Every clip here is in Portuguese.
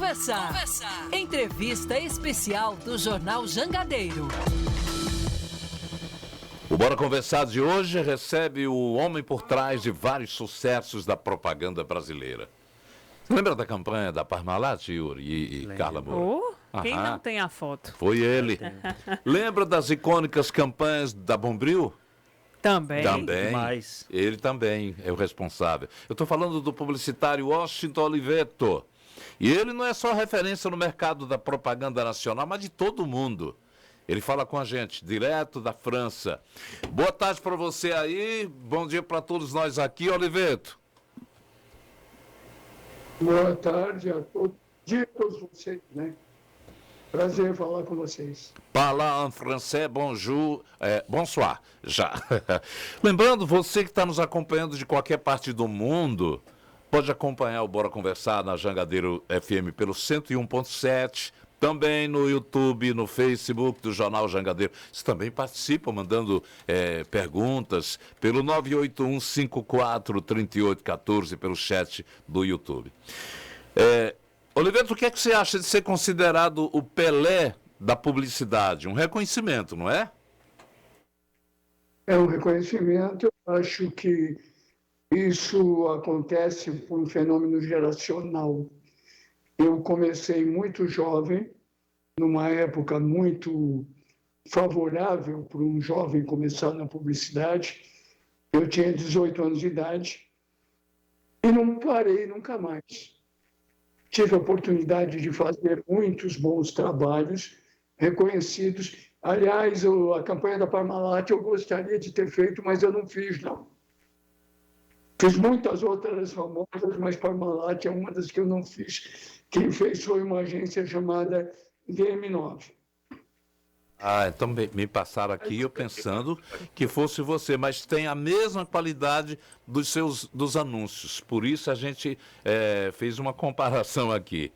Conversar. Entrevista especial do Jornal Jangadeiro. O Bora Conversar de hoje recebe o homem por trás de vários sucessos da propaganda brasileira. Você lembra da campanha da Parmalat, Yuri e Carla Moura? Quem não tem a foto? Foi ele. Lembra das icônicas campanhas da Bombril? Também. Demais. Ele também é o responsável. Eu estou falando do publicitário Washington Oliveto. E ele não é só referência no mercado da propaganda nacional, mas de todo mundo. Ele fala com a gente, direto da França. Boa tarde para você aí, bom dia para todos nós aqui, Oliveto. Boa tarde a todos vocês, né? Prazer falar com vocês. Parler en français, bonjour, bonsoir, já. Lembrando, você que está nos acompanhando de qualquer parte do mundo, pode acompanhar o Bora Conversar na Jangadeiro FM pelo 101.7, também no YouTube, no Facebook do Jornal Jangadeiro. Você também participa mandando perguntas pelo 981543814 pelo chat do YouTube. Oliveto, o que é que você acha de ser considerado o Pelé da publicidade? Um reconhecimento, não é? É um reconhecimento. Eu acho que isso acontece por um fenômeno geracional. Eu comecei muito jovem, numa época muito favorável para um jovem começar na publicidade. Eu tinha 18 anos de idade e não parei nunca mais. Tive a oportunidade de fazer muitos bons trabalhos reconhecidos. Aliás, a campanha da Parmalat eu gostaria de ter feito, mas eu não fiz, não. Fiz muitas outras famosas, mas Parmalat é uma das que eu não fiz. Quem fez foi uma agência chamada DM9. Então me passaram aqui eu pensando que fosse você, mas tem a mesma qualidade dos anúncios. Por isso a gente fez uma comparação aqui.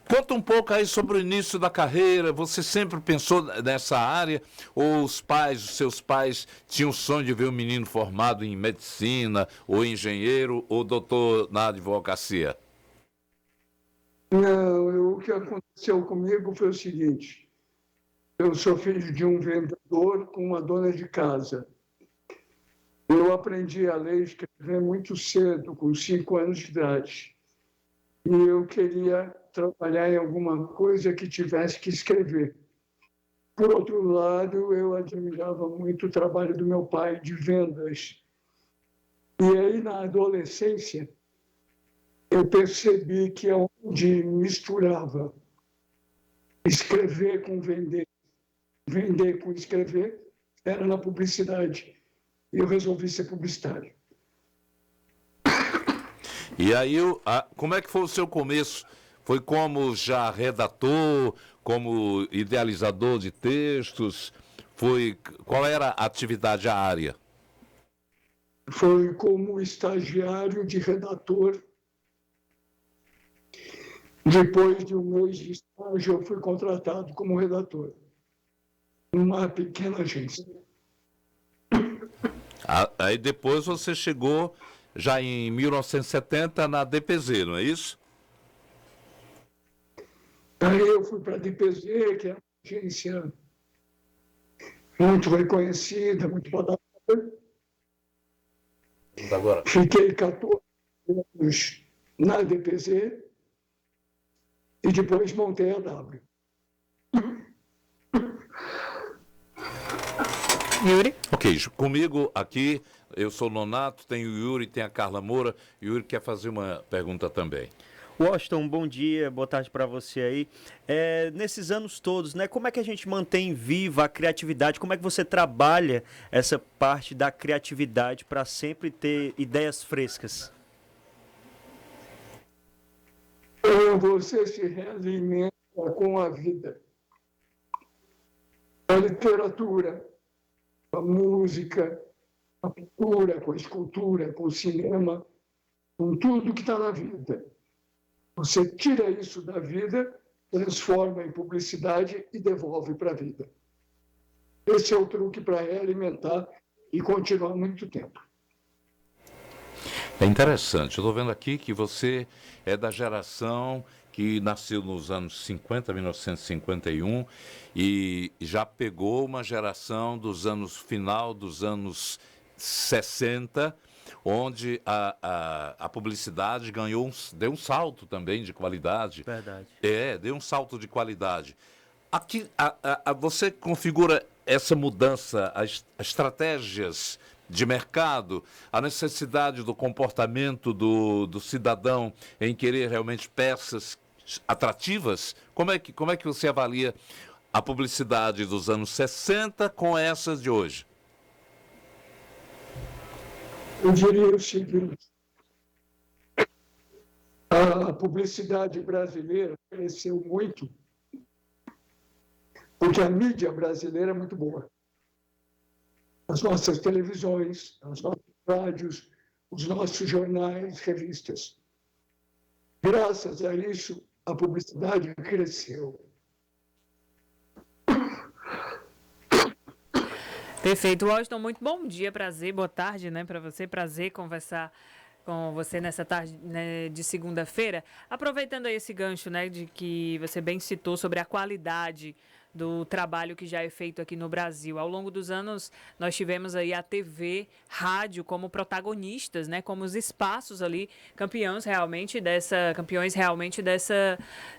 Conta um pouco aí sobre o início da carreira. Você sempre pensou nessa área? Ou os seus pais tinham o sonho de ver um menino formado em medicina, ou engenheiro, ou doutor na advocacia? Não, o que aconteceu comigo foi o seguinte. Eu sou filho de um vendedor com uma dona de casa. Eu aprendi a ler e escrever muito cedo, com 5 anos de idade. E eu queria trabalhar em alguma coisa que tivesse que escrever. Por outro lado, eu admirava muito o trabalho do meu pai de vendas. E aí, na adolescência, eu percebi que onde misturava escrever com vender com escrever, era na publicidade. E eu resolvi ser publicitário. E aí, como é que foi o seu começo? Foi como já redator, como idealizador de textos? Qual era a atividade, a área? Foi como estagiário de redator. Depois de um mês de estágio, eu fui contratado como redator. Uma pequena agência. Aí depois você chegou já em 1970 na DPZ, não é isso? Aí eu fui para a DPZ, que é uma agência muito reconhecida, muito badalada. Agora. Fiquei 14 anos na DPZ e depois montei a W. Yuri? Ok, comigo aqui, eu sou o Nonato, tem o Yuri, tem a Carla Moura. O Yuri quer fazer uma pergunta também. Washington, bom dia, boa tarde para você aí. Nesses anos todos, né, como é que a gente mantém viva a criatividade? Como é que você trabalha essa parte da criatividade para sempre ter ideias frescas? Você se realimenta com a vida. A literatura, a música, a pintura, com a escultura, com o cinema, com tudo que está na vida. Você tira isso da vida, transforma em publicidade e devolve para a vida. Esse é o truque para realimentar e continuar muito tempo. É interessante, eu estou vendo aqui que você é da geração que que nasceu nos anos 50, 1951, e já pegou uma geração dos anos final dos anos 60, onde a publicidade deu um salto também de qualidade. Verdade. Deu um salto de qualidade. Aqui, você configura essa mudança, as estratégias de mercado, a necessidade do comportamento do cidadão em querer realmente peças atrativas? Como é que você avalia a publicidade dos anos 60 com essas de hoje? Eu diria o seguinte: a publicidade brasileira cresceu muito porque a mídia brasileira é muito boa. As nossas televisões, as nossas rádios, os nossos jornais, revistas. Graças a isso, a publicidade cresceu. Perfeito. Washington, muito bom dia, prazer, boa tarde, né, para você, prazer conversar com você nessa tarde, né, de segunda-feira. Aproveitando aí esse gancho, né, de que você bem citou sobre a qualidade do trabalho que já é feito aqui no Brasil. Ao longo dos anos, nós tivemos aí a TV, rádio como protagonistas, né, como os espaços ali, campeões realmente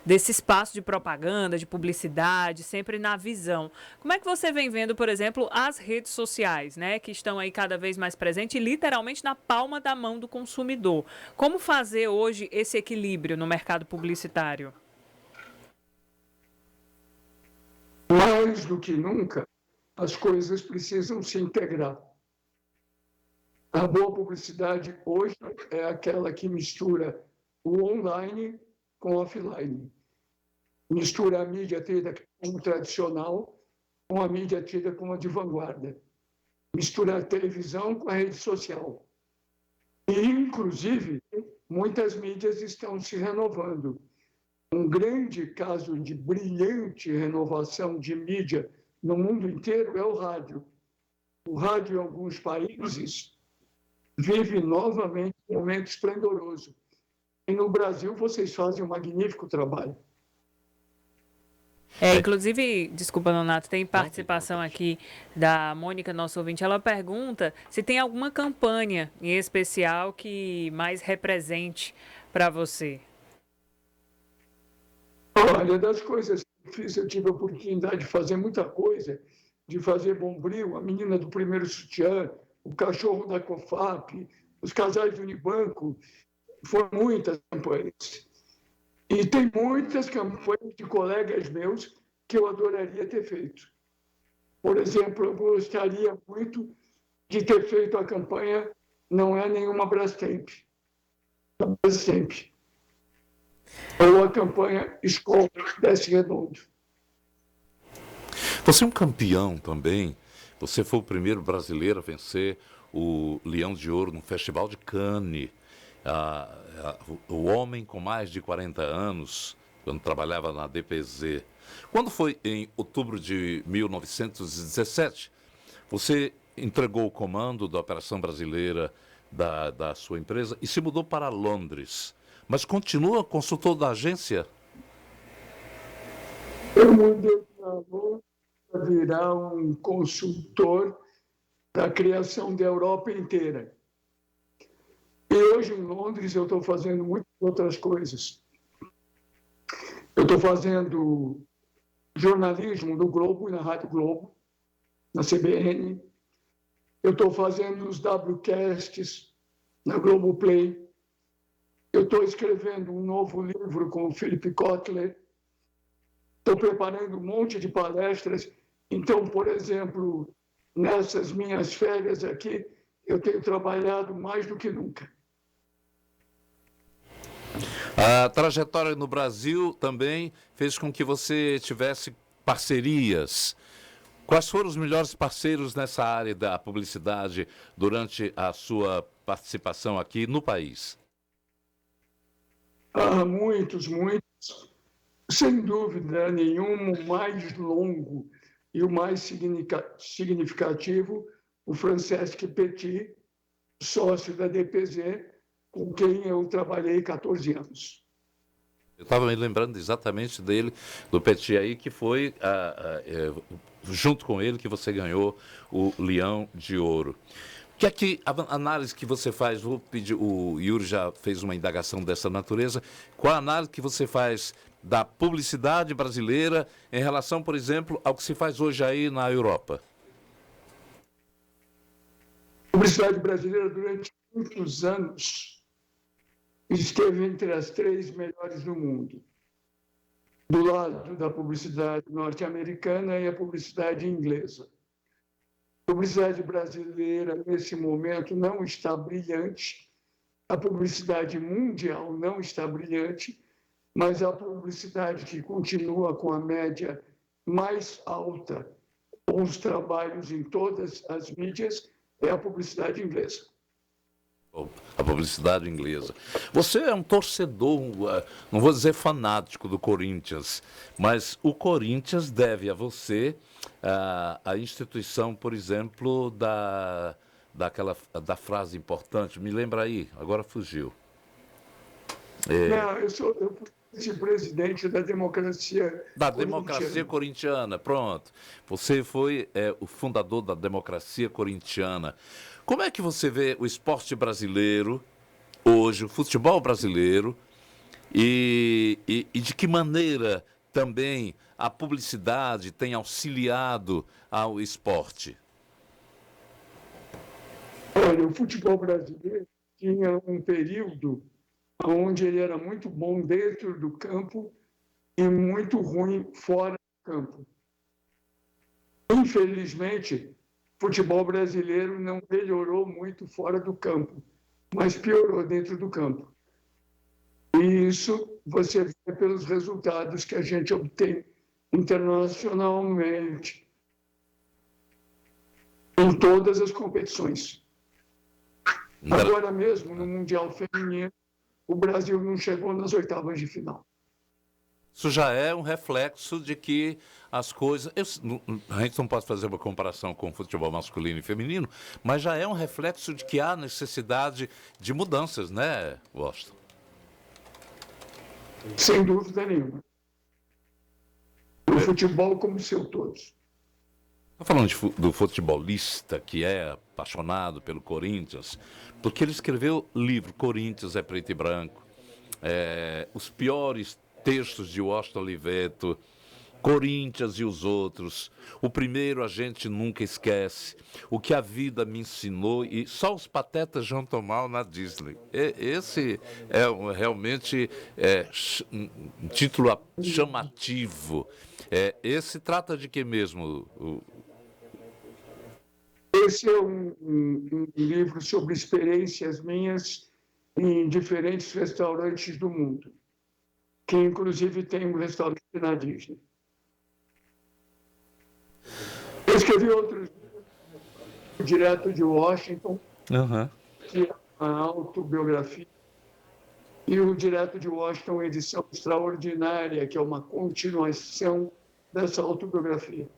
desse espaço de propaganda, de publicidade, sempre na visão. Como é que você vem vendo, por exemplo, as redes sociais, né, que estão aí cada vez mais presentes e literalmente na palma da mão do consumidor? Como fazer hoje esse equilíbrio no mercado publicitário? Mais do que nunca, as coisas precisam se integrar. A boa publicidade hoje é aquela que mistura o online com o offline. Mistura a mídia tida como tradicional com a mídia tida como de vanguarda. Mistura a televisão com a rede social. E, inclusive, muitas mídias estão se renovando. Um grande caso de brilhante renovação de mídia no mundo inteiro é o rádio. O rádio, em alguns países, vive novamente um momento esplendoroso. E no Brasil, vocês fazem um magnífico trabalho. Inclusive, desculpa, Nonato, tem participação aqui da Mônica, nosso ouvinte. Ela pergunta se tem alguma campanha em especial que mais represente para você. Olha, das coisas que eu fiz, eu tive a oportunidade de fazer muita coisa, de fazer Bombril, a menina do primeiro sutiã, o cachorro da COFAP, os casais do Unibanco, foram muitas campanhas. E tem muitas campanhas de colegas meus que eu adoraria ter feito. Por exemplo, eu gostaria muito de ter feito a campanha Não é Nenhuma Brastemp. Brastemp. Ou a campanha Escola Desce Redondo. Você é um campeão também. Você foi o primeiro brasileiro a vencer o Leão de Ouro no Festival de Cannes. O homem com mais de 40 anos, quando trabalhava na DPZ. Quando foi em outubro de 1917, você entregou o comando da operação brasileira da sua empresa e se mudou para Londres. Mas continua consultor da agência? Eu mudei para Londres para virar um consultor da criação da Europa inteira. E hoje em Londres eu estou fazendo muitas outras coisas. Eu estou fazendo jornalismo no Globo, na Rádio Globo, na CBN. Eu estou fazendo os WCasts na Globoplay. Eu estou escrevendo um novo livro com o Philip Kotler. Estou preparando um monte de palestras. Então, por exemplo, nessas minhas férias aqui, eu tenho trabalhado mais do que nunca. A trajetória no Brasil também fez com que você tivesse parcerias. Quais foram os melhores parceiros nessa área da publicidade durante a sua participação aqui no país? Muitos. Sem dúvida nenhuma, o mais longo e o mais significativo, o Francesc Petit, sócio da DPZ, com quem eu trabalhei 14 anos. estava me lembrando exatamente dele, do Petit aí, que foi junto com ele que você ganhou o Leão de Ouro. Que aqui, a análise que você faz, vou pedir, o Yuri já fez uma indagação dessa natureza, qual a análise que você faz da publicidade brasileira em relação, por exemplo, ao que se faz hoje aí na Europa? A publicidade brasileira, durante muitos anos, esteve entre as 3 melhores do mundo. Do lado da publicidade norte-americana e a publicidade inglesa. A publicidade brasileira, nesse momento, não está brilhante, a publicidade mundial não está brilhante, mas a publicidade que continua com a média mais alta, com os trabalhos em todas as mídias, é a publicidade inglesa. A publicidade inglesa. Você é um torcedor, não vou dizer fanático do Corinthians, mas o Corinthians deve a você a instituição, por exemplo, da frase importante. Me lembra aí, agora fugiu. Não, eu fui vice-presidente da democracia. Democracia corintiana, pronto. Você foi o fundador da democracia corintiana. Como é que você vê o esporte brasileiro hoje, o futebol brasileiro, e de que maneira também a publicidade tem auxiliado ao esporte? Olha, o futebol brasileiro tinha um período onde ele era muito bom dentro do campo e muito ruim fora do campo. Infelizmente, o futebol brasileiro não melhorou muito fora do campo, mas piorou dentro do campo. E isso você vê pelos resultados que a gente obtém internacionalmente em todas as competições. Agora mesmo, no Mundial Feminino, o Brasil não chegou nas oitavas de final. Isso já é um reflexo de que as coisas... a gente não pode fazer uma comparação com o futebol masculino e feminino, mas já é um reflexo de que há necessidade de mudanças, né, Washington? Sem dúvida nenhuma. O futebol como seu todos. Estou falando do futebolista que é apaixonado pelo Corinthians, porque ele escreveu livro Corinthians é Preto e Branco, os piores textos de Washington Oliveto, Corinthians e os outros, o primeiro a gente nunca esquece, o que a vida me ensinou, e só os patetas jantam mal na Disney. Esse é realmente um título chamativo. Esse trata de que mesmo? Esse é um livro sobre experiências minhas em diferentes restaurantes do mundo, que inclusive tem um restaurante na Disney. Eu escrevi outros direto de Washington, que é uma autobiografia, e o Direto de Washington, edição extraordinária, que é uma continuação dessa autobiografia.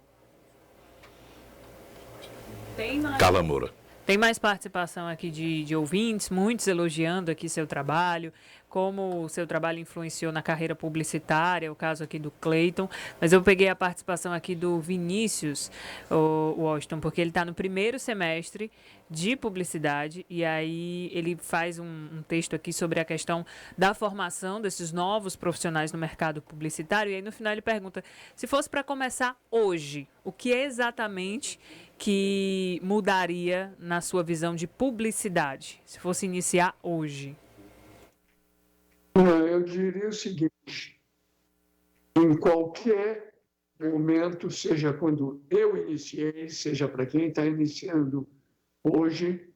Carla Moura. Tem mais participação aqui de ouvintes, muitos elogiando aqui seu trabalho, como o seu trabalho influenciou na carreira publicitária, o caso aqui do Cleiton. Mas eu peguei a participação aqui do Vinícius Washington, porque ele está no primeiro semestre de publicidade, e aí ele faz um texto aqui sobre a questão da formação desses novos profissionais no mercado publicitário, e aí no final ele pergunta, se fosse para começar hoje, o que é exatamente que mudaria na sua visão de publicidade, se fosse iniciar hoje? Eu diria o seguinte, em qualquer momento, seja quando eu iniciei, seja para quem está iniciando hoje,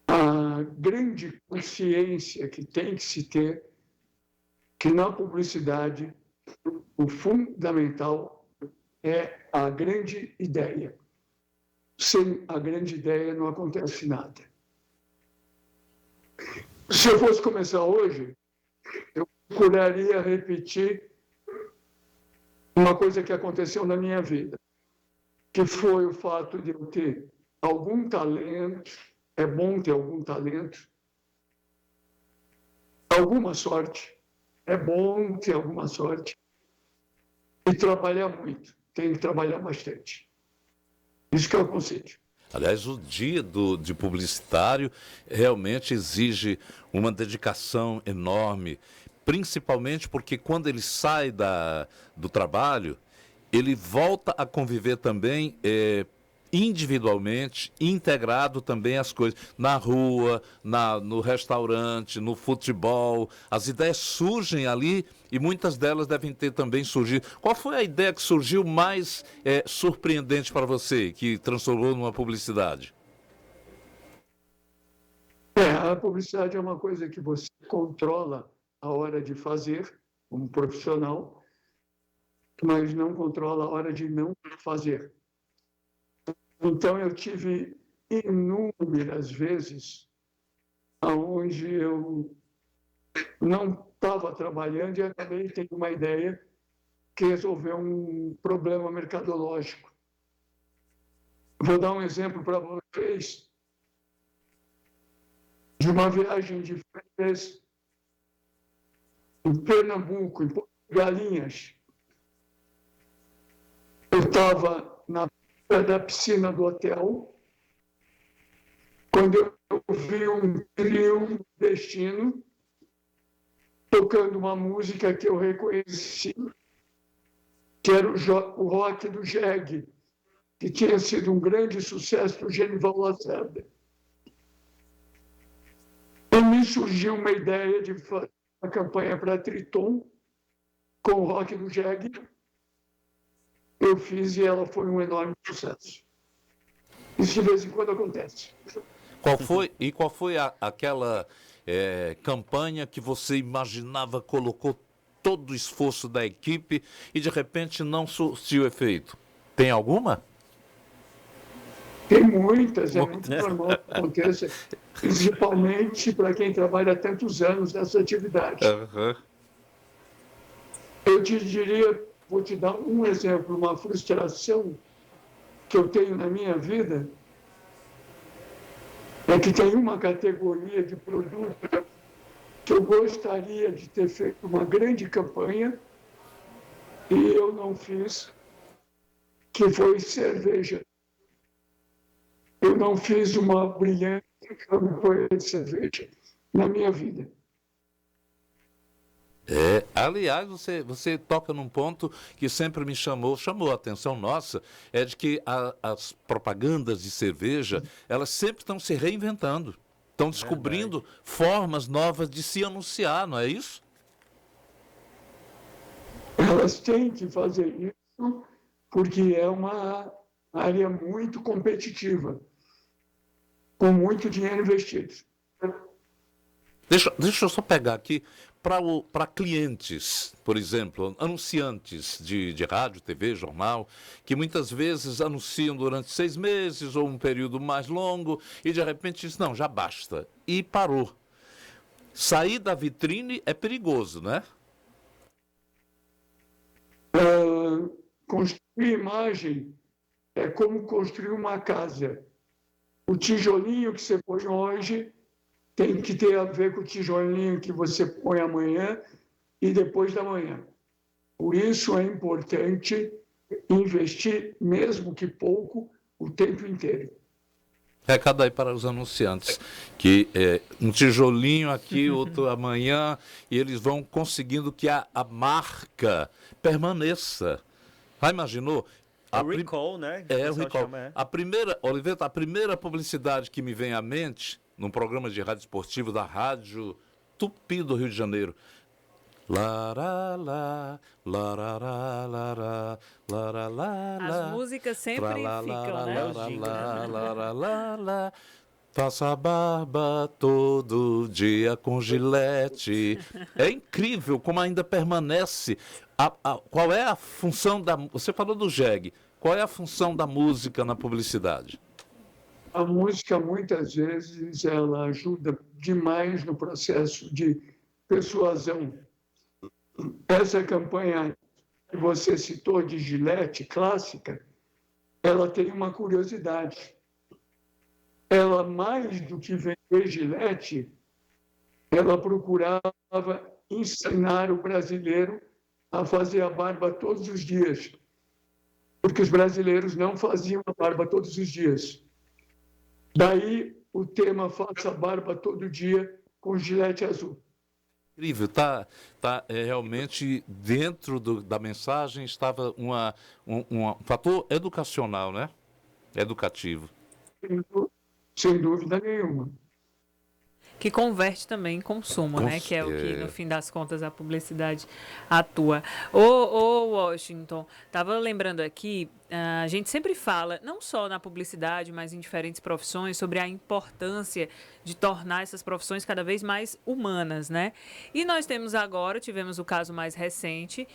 a grande consciência que tem que se ter que na publicidade o fundamental é a grande ideia. Sem a grande ideia não acontece nada. Se eu fosse começar hoje, eu procuraria repetir uma coisa que aconteceu na minha vida, que foi o fato de eu ter algum talento, é bom ter algum talento, alguma sorte, é bom ter alguma sorte e trabalhar muito. Tem que trabalhar bastante. Isso que é o conselho. Aliás, o dia de publicitário realmente exige uma dedicação enorme, principalmente porque quando ele sai do trabalho, ele volta a conviver também individualmente, integrado também às coisas, na rua, no restaurante, no futebol. As ideias surgem ali e muitas delas devem ter também surgido. Qual foi a ideia que surgiu mais surpreendente para você, que transformou numa publicidade? A publicidade é uma coisa que você controla a hora de fazer, como profissional, mas não controla a hora de não fazer. Então, eu tive inúmeras vezes onde eu não estava trabalhando e acabei tendo uma ideia que resolveu um problema mercadológico. Vou dar um exemplo para vocês de uma viagem de férias em Pernambuco, em Porto de Galinhas. Eu estava na da piscina do hotel, quando eu vi um trio destino tocando uma música que eu reconheci, que era o rock do Jeg, que tinha sido um grande sucesso do Genival Lacerda. E me surgiu uma ideia de fazer uma campanha para Triton com o rock do Jeg. Eu fiz e ela foi um enorme sucesso. Isso de vez em quando acontece. Qual foi aquela campanha que você imaginava, colocou todo o esforço da equipe e de repente não surtiu efeito? Tem alguma? Tem muitas, é muito normal que aconteça, principalmente para quem trabalha há tantos anos nessa atividade. Uhum. Eu te diria, vou te dar um exemplo, uma frustração que eu tenho na minha vida, é que tem uma categoria de produto que eu gostaria de ter feito uma grande campanha e eu não fiz, que foi cerveja. Eu não fiz uma brilhante campanha de cerveja na minha vida. Aliás, você toca num ponto que sempre me chamou a atenção nossa, é de que as propagandas de cerveja, elas sempre estão se reinventando, estão descobrindo formas novas de se anunciar, não é isso? Elas têm que fazer isso porque é uma área muito competitiva, com muito dinheiro investido. Deixa eu só pegar aqui para clientes, por exemplo, anunciantes de rádio, TV, jornal, que muitas vezes anunciam durante 6 meses ou um período mais longo e de repente diz, não, já basta. E parou. Sair da vitrine é perigoso, né? Construir imagem é como construir uma casa. O tijolinho que você põe hoje tem que ter a ver com o tijolinho que você põe amanhã e depois da manhã. Por isso é importante investir, mesmo que pouco, o tempo inteiro. Recado aí para os anunciantes, que um tijolinho aqui, outro amanhã, e eles vão conseguindo que a marca permaneça. Já imaginou? O recall, né? O recall. Oliveto, a primeira publicidade que me vem à mente, num programa de rádio esportivo da Rádio Tupi do Rio de Janeiro. As músicas sempre ficam, né? Faça a barba todo dia com gilete. É incrível como ainda permanece. Qual é a função da... Você falou do Jeg. Qual é a função da música na publicidade? A música, muitas vezes, ela ajuda demais no processo de persuasão. Essa campanha que você citou de Gillette, clássica, ela tem uma curiosidade. Ela, mais do que vender Gillette, ela procurava ensinar o brasileiro a fazer a barba todos os dias, porque os brasileiros não faziam a barba todos os dias. Daí o tema Faça a Barba Todo Dia com Gilete Azul. Incrível, realmente dentro da mensagem estava um fator educacional, né? Educativo. Sem dúvida nenhuma. Que converte também em consumo, né? Que é o que, no fim das contas, a publicidade atua. Ô Washington, estava lembrando aqui, a gente sempre fala, não só na publicidade, mas em diferentes profissões, sobre a importância de tornar essas profissões cada vez mais humanas, né? E nós tivemos o caso mais recente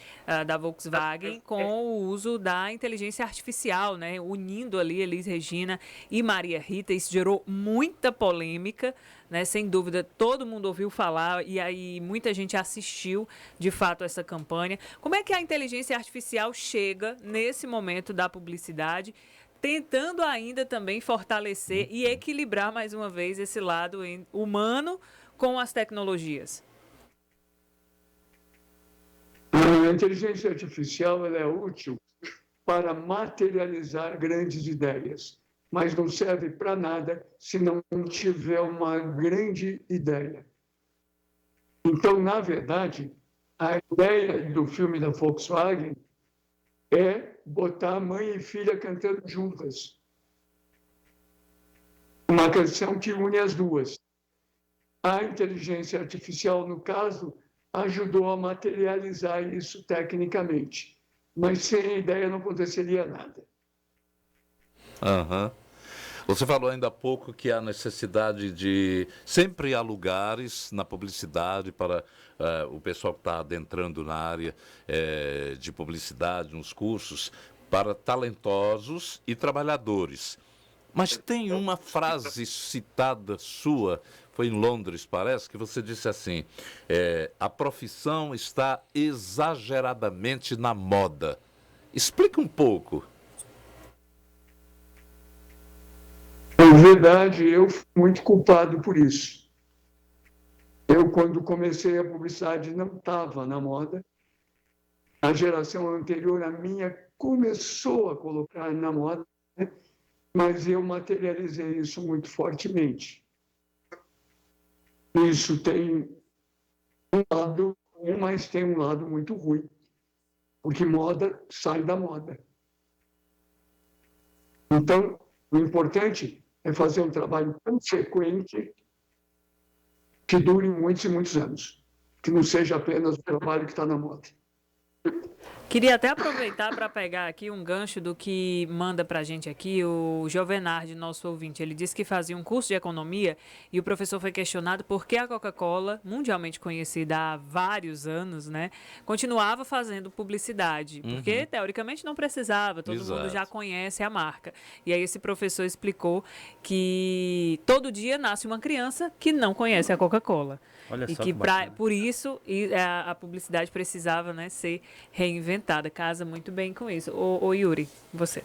da Volkswagen com o uso da inteligência artificial, né? Unindo ali Elis Regina e Maria Rita. Isso gerou muita polêmica, né? Sem dúvida, todo mundo ouviu falar e aí muita gente assistiu, de fato, essa campanha. Como é que a inteligência artificial chega nesse momento da publicidade, tentando ainda também fortalecer e equilibrar mais uma vez esse lado humano com as tecnologias? A inteligência artificial ela é útil para materializar grandes ideias, mas não serve para nada se não tiver uma grande ideia. Então, na verdade, a ideia do filme da Volkswagen é botar mãe e filha cantando juntas. Uma canção que une as duas. A inteligência artificial, no caso, ajudou a materializar isso tecnicamente. Mas sem a ideia não aconteceria nada. Aham. Você falou ainda há pouco que há necessidade de... Sempre há lugares na publicidade para o pessoal que está adentrando na área de publicidade, nos cursos, para talentosos e trabalhadores. Mas tem uma frase citada sua, foi em Londres, parece, que você disse assim, a profissão está exageradamente na moda. Explica um pouco. Na verdade, eu fui muito culpado por isso. Eu, quando comecei a publicidade, não estava na moda. A geração anterior à minha começou a colocar na moda, né? Mas eu materializei isso muito fortemente. Isso tem um lado bom, mas tem um lado muito ruim, porque moda sai da moda. Então, o importante é fazer um trabalho consequente que dure muitos e muitos anos, que não seja apenas o trabalho que está na moda. Queria até aproveitar para pegar aqui um gancho do que manda para a gente aqui o Jovenard, nosso ouvinte. Ele disse que fazia um curso de economia e o professor foi questionado por que a Coca-Cola, mundialmente conhecida há vários anos, né, continuava fazendo publicidade. Porque, teoricamente, não precisava, todo mundo já conhece a marca. E aí esse professor explicou que todo dia nasce uma criança que não conhece a Coca-Cola. Olha E só que bacana. por isso a publicidade precisava, né, ser reinventada. Casa muito bem com isso. Ô Yuri, você.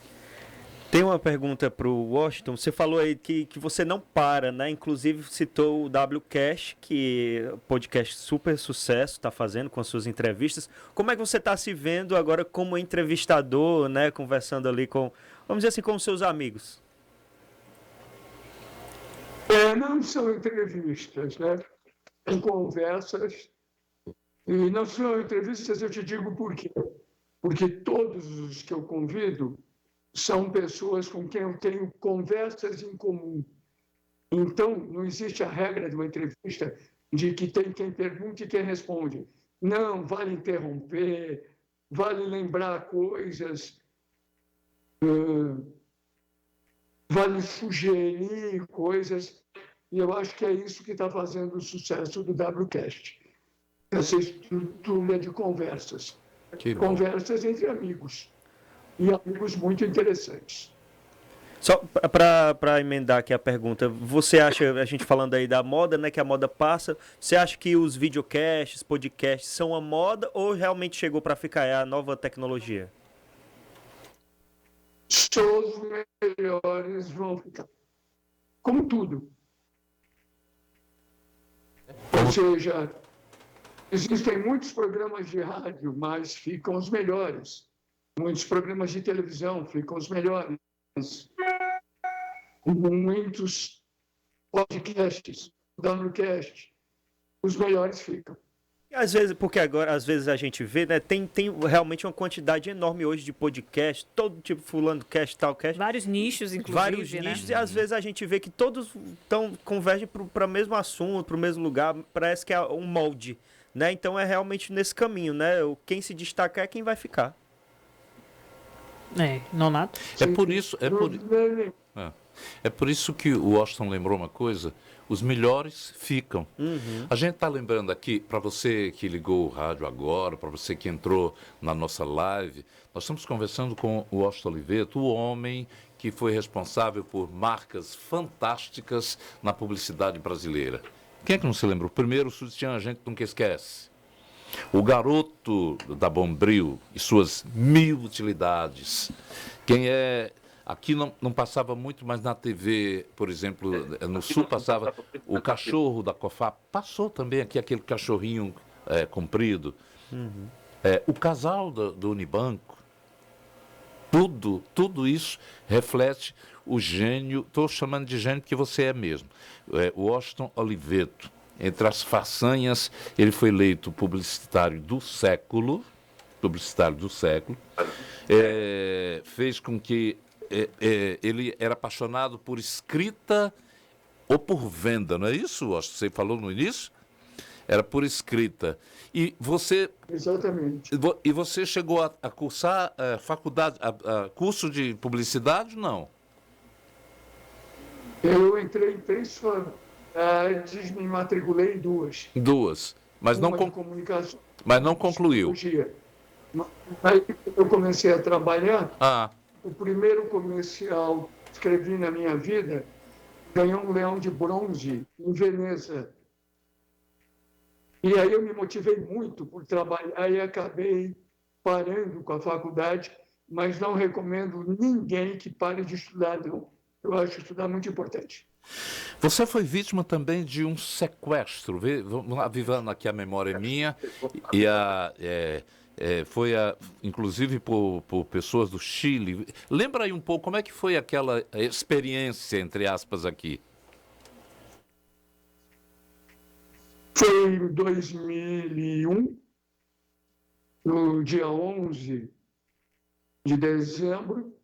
Tem uma pergunta para o Washington. Você falou aí que você não para, né? Inclusive citou o WCast, que é um podcast super sucesso, está fazendo com as suas entrevistas. Como é que você está se vendo agora como entrevistador, né? Conversando ali com, vamos dizer assim, com os seus amigos? Não são entrevistas, né? São conversas. E não são entrevistas, eu te digo por quê. Porque todos os que eu convido são pessoas com quem eu tenho conversas em comum. Então, não existe a regra de uma entrevista de que tem quem pergunta e quem responde. Não, vale interromper, vale lembrar coisas, vale sugerir coisas. E eu acho que é isso que está fazendo o sucesso do WCast. Essa estrutura de conversas. Conversas entre amigos. E amigos muito interessantes. Só para emendar aqui a pergunta, você acha, a gente falando aí da moda, né, que a moda passa, você acha que os videocasts, podcasts são a moda ou realmente chegou para ficar, é a nova tecnologia? Só os melhores vão ficar. Como tudo. Ou seja, Existem muitos programas de rádio, mas ficam os melhores. Muitos programas de televisão ficam os melhores. Muitos podcasts, downloadcast, os melhores ficam. Às vezes, porque agora, às vezes a gente vê, né, tem realmente uma quantidade enorme hoje de podcast, todo tipo, fulano cast, tal cast. Vários nichos, inclusive, Vários né? nichos, e às vezes a gente vê que todos convergem para o mesmo assunto, para o mesmo lugar, parece que é um molde, né? Então é realmente nesse caminho, né? Quem se destacar é quem vai ficar. Nonato? É por isso que o Washington lembrou uma coisa: os melhores ficam. A gente está lembrando aqui, para você que ligou o rádio agora, para você que entrou na nossa live, nós estamos conversando com o Washington Oliveto, o homem que foi responsável por marcas fantásticas na publicidade brasileira. Quem é que não se lembra? O primeiro sutiã a gente nunca esquece. O garoto da Bombril e suas 1000 utilidades. Quem é... Aqui não passava muito, mas na TV, por exemplo, no Sul passava o cachorro da Cofap. Passou também aqui aquele cachorrinho comprido. O casal do Unibanco. Tudo isso reflete o gênio. Estou chamando de gênio porque você é mesmo. O Washington Oliveto. Entre as façanhas, ele foi eleito publicitário do século. Fez com que ele era apaixonado por escrita ou por venda, não é isso? Acho que você falou no início. Era por escrita. E você... Exatamente. E você chegou a cursar faculdade, curso de publicidade? Não. Eu entrei em 3 faculdades, me matriculei em 2. Mas Uma de comunicação. Mas não concluiu. Aí eu comecei a trabalhar. O primeiro comercial que escrevi na minha vida ganhou um leão de bronze em Veneza. E aí eu me motivei muito por trabalhar e acabei parando com a faculdade, mas não recomendo ninguém que pare de estudar, não. Eu acho estudar muito importante. Você foi vítima também de um sequestro. Vamos lá, avivando aqui a memória minha. Foi inclusive por pessoas do Chile. Lembra aí um pouco como é que foi aquela experiência, entre aspas, aqui? Foi em 2001, no dia 11 de dezembro,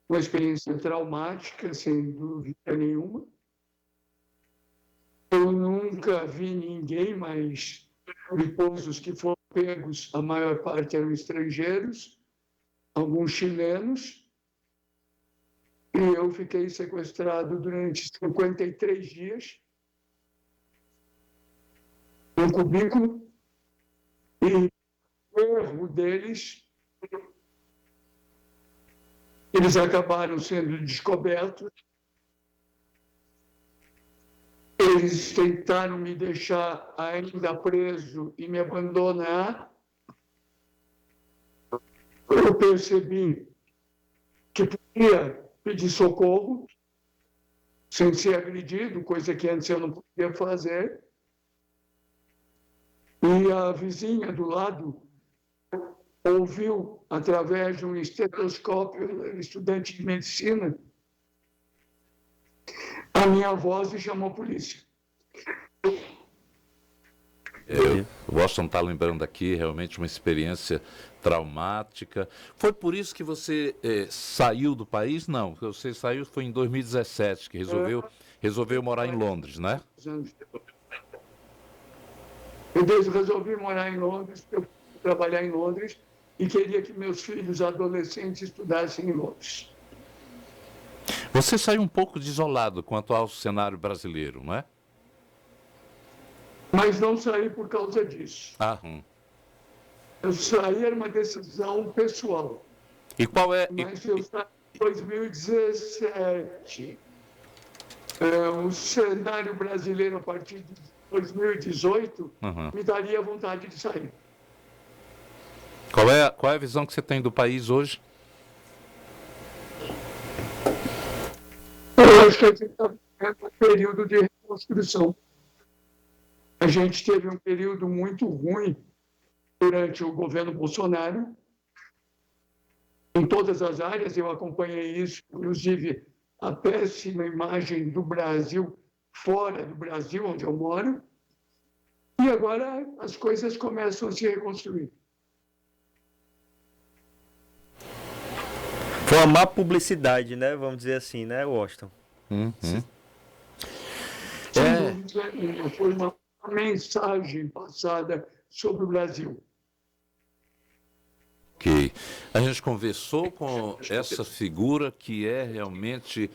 uma experiência traumática, sem dúvida nenhuma. Eu nunca vi ninguém, mas depois os que foram pegos, a maior parte eram estrangeiros, alguns chilenos, e eu fiquei sequestrado durante 53 dias, no cubículo, e o erro deles, eles acabaram sendo descobertos. Eles tentaram me deixar ainda preso e me abandonar. Eu percebi que podia pedir socorro sem ser agredido, coisa que antes eu não podia fazer. E a vizinha do lado ouviu, através de um estetoscópio, estudante de medicina, a minha voz e chamou a polícia. O Washington está lembrando aqui realmente uma experiência traumática. Foi por isso que você saiu do país? Não, você saiu foi em 2017, que resolveu morar em Londres, né? Eu resolvi morar em Londres, eu fui trabalhar em Londres e queria que meus filhos adolescentes estudassem em Londres. Você saiu um pouco desolado quanto ao cenário brasileiro, não é? Mas não saí por causa disso. Eu saí, era uma decisão pessoal. E qual é... Mas eu saí em 2017. O cenário brasileiro, a partir de 2018, me daria vontade de sair. Qual é a visão que você tem do país hoje? Eu acho que a gente está vivendo um período de reconstrução. A gente teve um período muito ruim durante o governo Bolsonaro, em todas as áreas. Eu acompanhei isso, inclusive a péssima imagem do Brasil fora do Brasil, onde eu moro, e agora as coisas começam a se reconstruir. Foi uma má publicidade, né? Vamos dizer assim, né, Washington? Sem dúvida nenhuma, foi uma mensagem passada sobre o Brasil. Ok. A gente conversou com essa figura que é realmente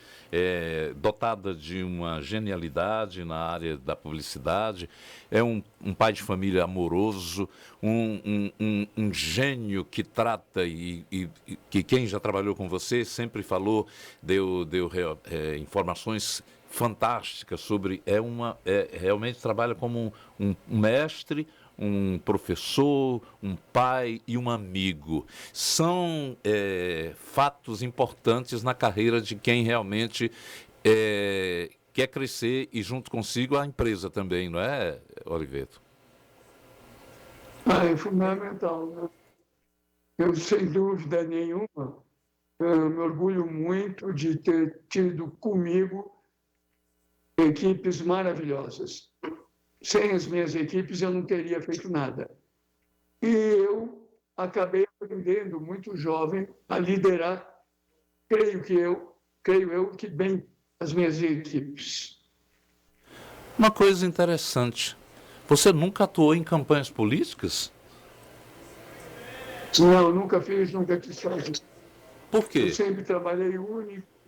dotada de uma genialidade na área da publicidade, é um pai de família amoroso, um gênio que trata e que quem já trabalhou com você sempre falou, deu informações fantásticas sobre, realmente trabalha como um mestre, um professor, um pai e um amigo. São fatos importantes na carreira de quem realmente quer crescer e junto consigo a empresa também, não é, Oliveto? É fundamental, né? Eu, sem dúvida nenhuma, me orgulho muito de ter tido comigo equipes maravilhosas. Sem as minhas equipes, eu não teria feito nada. E eu acabei aprendendo, muito jovem, a liderar, creio eu, que bem as minhas equipes. Uma coisa interessante, você nunca atuou em campanhas políticas? Não, nunca fiz, nunca quis fazer. Por quê? Eu sempre trabalhei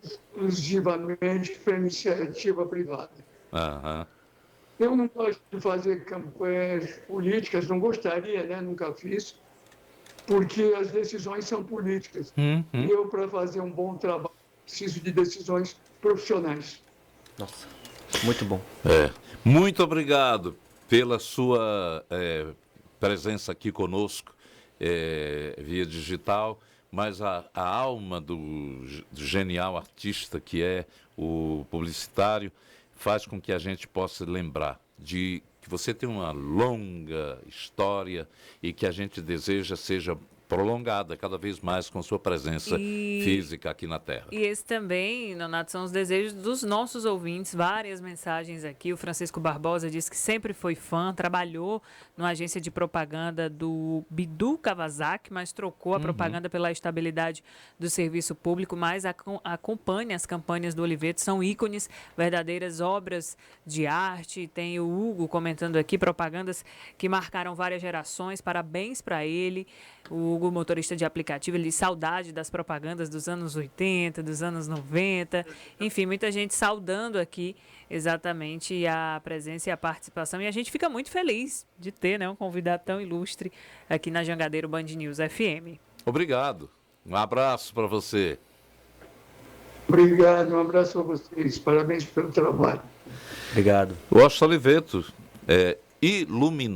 exclusivamente para iniciativa privada. Aham. Eu não gosto de fazer campanhas políticas, não gostaria, né? Nunca fiz, porque as decisões são políticas. E eu, para fazer um bom trabalho, preciso de decisões profissionais. Nossa, muito bom. Muito obrigado pela sua presença aqui conosco via digital, mas a alma do genial artista que é o publicitário faz com que a gente possa lembrar de que você tem uma longa história e que a gente deseja seja prolongada cada vez mais com sua presença física aqui na Terra. E esse também, Nonato, são os desejos dos nossos ouvintes, várias mensagens aqui. O Francisco Barbosa disse que sempre foi fã, trabalhou numa agência de propaganda do Bidu Kawasaki, mas trocou a propaganda pela estabilidade do serviço público, mas acompanha as campanhas do Oliveto, são ícones, verdadeiras obras de arte. Tem o Hugo comentando aqui, propagandas que marcaram várias gerações, parabéns para ele. O Hugo, motorista de aplicativo, ele diz saudade das propagandas dos anos 80, dos anos 90. Enfim, muita gente saudando aqui exatamente a presença e a participação. E a gente fica muito feliz de ter, né, um convidado tão ilustre aqui na Jangadeiro Band News FM. Obrigado. Um abraço para você. Obrigado, um abraço para vocês. Parabéns pelo trabalho. Obrigado. O Washington Oliveto, iluminando.